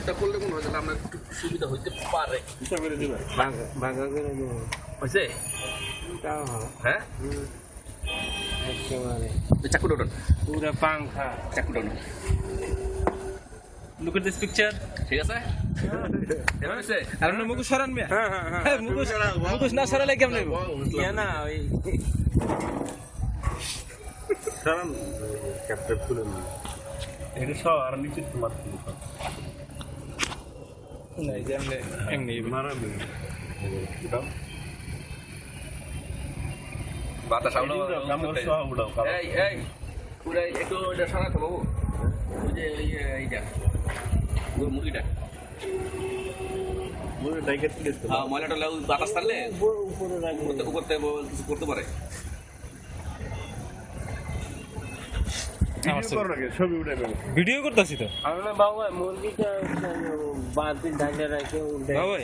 হিসাবটা করলে মনে হয় তাহলে আমরা একটু সুবিধা হইতে পারে। হিসাব করে দিবেন ভাগা করে দেবো হয়েছে? তাও হ্যাঁ একেবারে চাকুটা ওঠান, পুরা পাংখা চাকুটা ওঠান। Look at this picture. ঠিক আছে? এবার হয়েছে? আর না মুকুশ সরান মিয়া। হ্যাঁ মুকুশ না সরালে কেমন হইব? ইয়া না ওই কারণ ক্যাপ্টেন খুলে নিই এটা সব আর নিচে তোমার নাই জানলে এমনি মারামি এটা বাতাস আউলো এই এই পুরো একটু এটা সরাতে বাবু, ওই যে এইটা ওই মুরগিটা মুরে ডাইকে তুলে হ্যাঁ ময়লাটা বাতাস ছাড়লে উপরে রাখবো উপর থেকে কিছু করতে পারে। ভিডিও করতেছি তো আমরা বাবা মুরগিটা বাদ দিয়ে ঢাকা রাখে বাবা